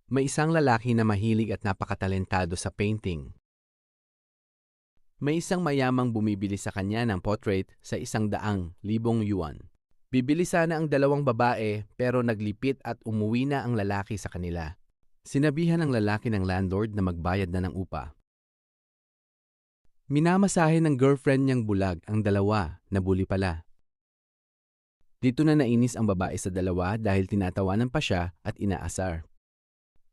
May isang lalaki na mahilig at napakatalentado sa painting. May isang mayamang bumibili sa kanya ng portrait sa 100,000 yuan. Bibili sana ang dalawang babae pero naglipit at umuwi na ang lalaki sa kanila. Sinabihan ng lalaki ng landlord na magbayad na ng upa. Minamasahe ng girlfriend niyang bulag ang dalawa na bully pala. Dito na nainis ang babae sa dalawa dahil tinatawanan pa siya at inaasar.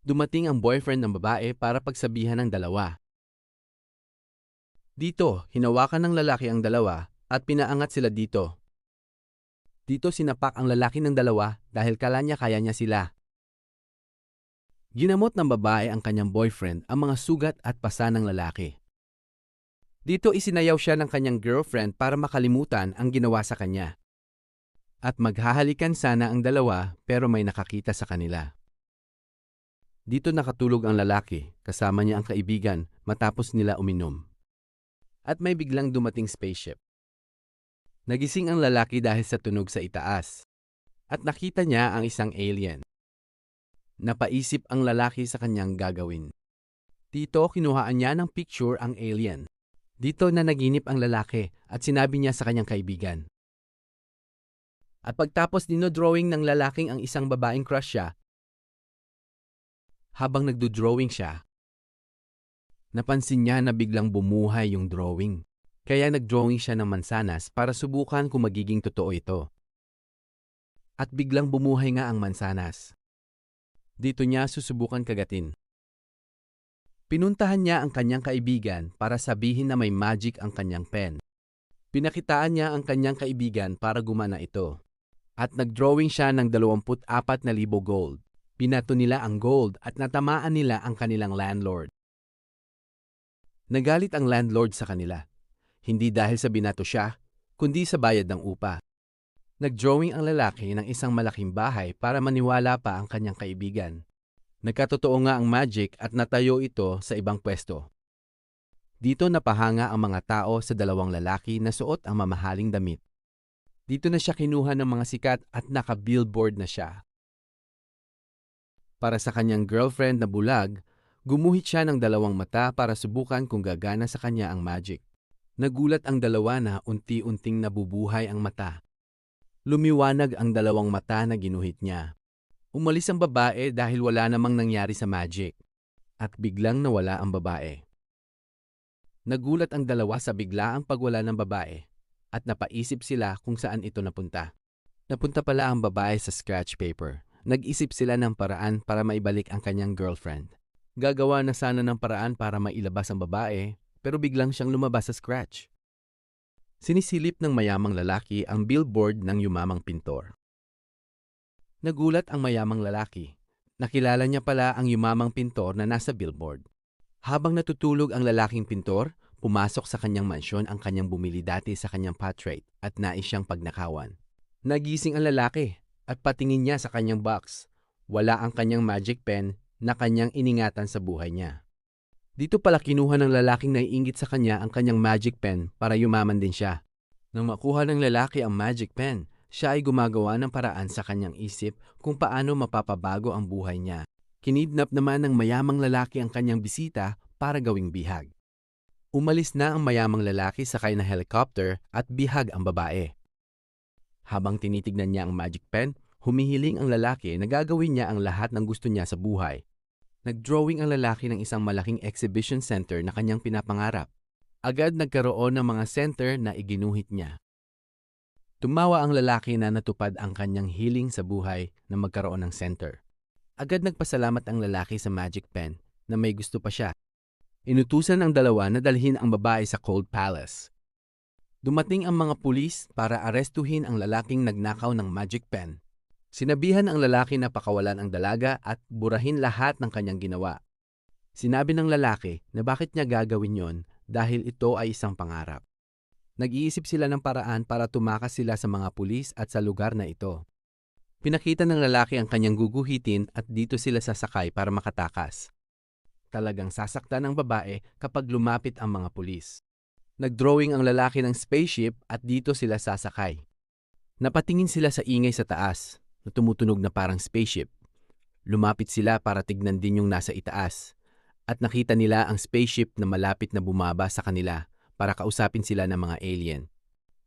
Dumating ang boyfriend ng babae para pagsabihan ng dalawa. Dito, hinawakan ng lalaki ang dalawa at pinaangat sila dito. Dito sinapak ang lalaki ng dalawa dahil kala niya kaya niya sila. Ginamot ng babae ang kanyang boyfriend ang mga sugat at pasa ng lalaki. Dito isinayaw siya ng kanyang girlfriend para makalimutan ang ginawa sa kanya. At maghahalikan sana ang dalawa pero may nakakita sa kanila. Dito nakatulog ang lalaki kasama niya ang kaibigan matapos nila uminom. At may biglang dumating spaceship. Nagising ang lalaki dahil sa tunog sa itaas. At nakita niya ang isang alien. Napaisip ang lalaki sa kanyang gagawin. Dito kinuhaan niya ng picture ang alien. Dito na naginip ang lalaki at sinabi niya sa kanyang kaibigan. At pagtapos dinodrawing ng lalaking ang isang babaeng crush siya, habang nagdo-drawing siya, napansin niya na biglang bumuhay yung drawing. Kaya nag-drawing siya ng mansanas para subukan kung magiging totoo ito. At biglang bumuhay nga ang mansanas. Dito niya susubukan kagatin. Pinuntahan niya ang kanyang kaibigan para sabihin na may magic ang kanyang pen. Pinakitaan niya ang kanyang kaibigan para gumana ito. At nag-drawing siya ng 24,000 gold. Pinato nila ang gold at natamaan nila ang kanilang landlord. Nagalit ang landlord sa kanila. Hindi dahil sa binato siya, kundi sa bayad ng upa. Nag-drawing ang lalaki ng isang malaking bahay para maniwala pa ang kanyang kaibigan. Nagkatotoo nga ang magic at natayo ito sa ibang pwesto. Dito napahanga ang mga tao sa dalawang lalaki na suot ang mamahaling damit. Dito na siya kinuha ng mga sikat at naka-billboard na siya. Para sa kanyang girlfriend na bulag, gumuhit siya ng dalawang mata para subukan kung gagana sa kanya ang magic. Nagulat ang dalawa na unti-unting nabubuhay ang mata. Lumiwanag ang dalawang mata na ginuhit niya. Umalis ang babae dahil wala namang nangyari sa magic. At biglang nawala ang babae. Nagulat ang dalawa sa biglaang pagwala ng babae. At napaisip sila kung saan ito napunta. Napunta pala ang babae sa scratch paper. Nag-isip sila ng paraan para maibalik ang kanyang girlfriend. Gagawa na sana ng paraan para mailabas ang babae, pero biglang siyang lumabas sa scratch. Sinisilip ng mayamang lalaki ang billboard ng yumamang pintor. Nagulat ang mayamang lalaki. Nakilala niya pala ang yumamang pintor na nasa billboard. Habang natutulog ang lalaking pintor, pumasok sa kanyang mansyon ang kanyang bumili dati sa kanyang portrait at nais siyang pagnakawan. Nagising ang lalaki at patingin niya sa kanyang box. Wala ang kanyang magic pen na kanyang iningatan sa buhay niya. Dito pala kinuha ng lalaking naiinggit sa kanya ang kanyang magic pen para yumaman din siya. Nang makuha ng lalaki ang magic pen, siya ay gumagawa ng paraan sa kanyang isip kung paano mapapabago ang buhay niya. Kinidnap naman ng mayamang lalaki ang kanyang bisita para gawing bihag. Umalis na ang mayamang lalaki sakay na helicopter at bihag ang babae. Habang tinitignan niya ang magic pen, humihiling ang lalaki na gagawin niya ang lahat ng gusto niya sa buhay. Nag-drawing ang lalaki ng isang malaking exhibition center na kanyang pinapangarap. Agad nagkaroon ng mga center na iginuhit niya. Tumawa ang lalaki na natupad ang kanyang hiling sa buhay na magkaroon ng center. Agad nagpasalamat ang lalaki sa magic pen na may gusto pa siya. Inutusan ang dalawa na dalhin ang babae sa Cold Palace. Dumating ang mga pulis para arestuhin ang lalaking nagnakaw ng magic pen. Sinabihan ang lalaki na pakawalan ang dalaga at burahin lahat ng kanyang ginawa. Sinabi ng lalaki na bakit niya gagawin yon dahil ito ay isang pangarap. Nag-iisip sila ng paraan para tumakas sila sa mga pulis at sa lugar na ito. Pinakita ng lalaki ang kanyang guguhitin at dito sila sasakay para makatakas. Talagang sasaktan ng babae kapag lumapit ang mga pulis. Nag-drawing ang lalaki ng spaceship at dito sila sasakay. Napatingin sila sa ingay sa taas na tumutunog na parang spaceship. Lumapit sila para tignan din yung nasa itaas. At nakita nila ang spaceship na malapit na bumaba sa kanila para kausapin sila ng mga alien.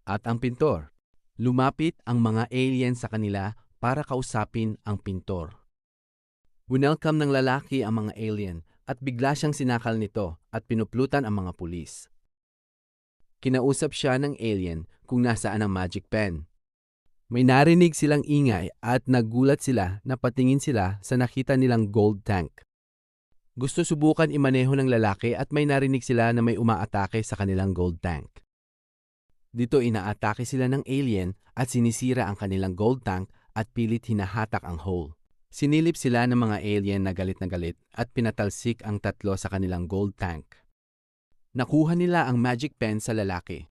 At ang pintor. Lumapit ang mga alien sa kanila para kausapin ang pintor. Winelcome ng lalaki ang mga alien at bigla siyang sinakal nito at pinuplutan ang mga pulis. Kinausap siya ng alien kung nasaan ang magic pen. May narinig silang ingay at nagulat sila na patingin sila sa nakita nilang gold tank. Gusto subukan imaneho ng lalaki at may narinig sila na may umaatake sa kanilang gold tank. Dito inaatake sila ng alien at sinisira ang kanilang gold tank at pilit hinahatak ang hole. Sinilip sila ng mga alien na galit at pinatalsik ang tatlo sa kanilang gold tank. Nakuha nila ang magic pen sa lalaki.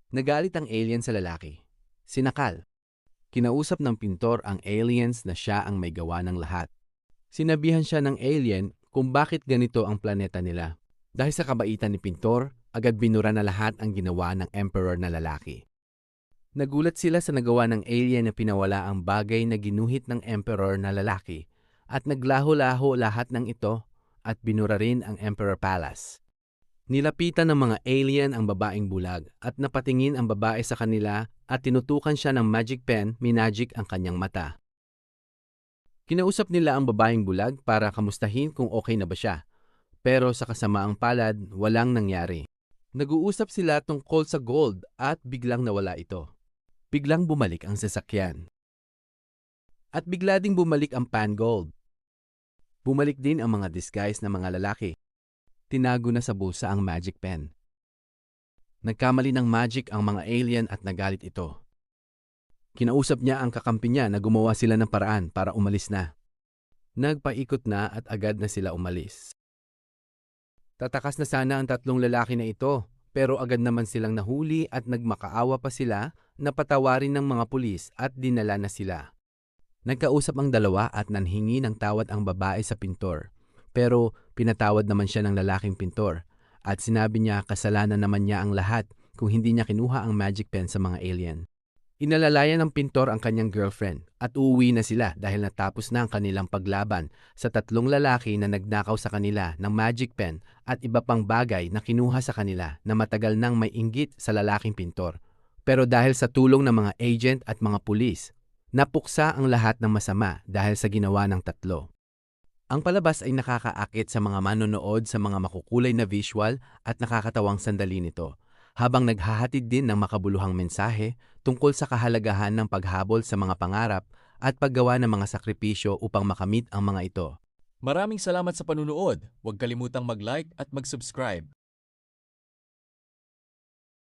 Nagalit ang alien sa lalaki. Sinakal. Kinausap ng pintor ang aliens na siya ang may gawa ng lahat. Sinabihan siya ng alien kung bakit ganito ang planeta nila. Dahil sa kabaitan ni pintor, agad binura na lahat ang ginawa ng emperor na lalaki. Nagulat sila sa nagawa ng alien na pinawala ang bagay na ginuhit ng emperor na lalaki at naglaho-laho lahat ng ito at binura rin ang Emperor Palace. Nilapitan ng mga alien ang babaeng bulag at napatingin ang babae sa kanila at tinutukan siya ng magic pen, minagic ang kanyang mata. Kinausap nila ang babaeng bulag para kamustahin kung okay na ba siya. Pero sa kasamaang palad, walang nangyari. Nag-uusap sila tungkol sa gold at biglang nawala ito. Biglang bumalik ang sasakyan. At bigla ding bumalik ang pan gold. Bumalik din ang mga disguise na mga lalaki. Tinago na sa bulsa ang magic pen. Nagkamali ng magic ang mga alien at nagalit ito. Kinausap niya ang kakampi niya na gumawa sila ng paraan para umalis na. Nagpaikot na at agad na sila umalis. Tatakas na sana ang tatlong lalaki na ito, pero agad naman silang nahuli at nagmakaawa pa sila na patawarin ng mga pulis at dinala na sila. Nagkausap ang dalawa at nanhingi ng tawad ang babae sa pintor. Pero pinatawad naman siya ng lalaking pintor at sinabi niya kasalanan naman niya ang lahat kung hindi niya kinuha ang magic pen sa mga alien. Inalalayan ng pintor ang kanyang girlfriend at uuwi na sila dahil natapos na ang kanilang paglaban sa tatlong lalaki na nagnakaw sa kanila ng magic pen at iba pang bagay na kinuha sa kanila na matagal nang may inggit sa lalaking pintor. Pero dahil sa tulong ng mga agent at mga pulis, napuksa ang lahat ng masama dahil sa ginawa ng tatlo. Ang palabas ay nakakaakit sa mga manonood sa mga makukulay na visual at nakakatawang sandali nito, habang naghahatid din ng makabuluhang mensahe tungkol sa kahalagahan ng paghabol sa mga pangarap at paggawa ng mga sakripisyo upang makamit ang mga ito. Maraming salamat sa panunood. Huwag kalimutang mag-like at mag-subscribe.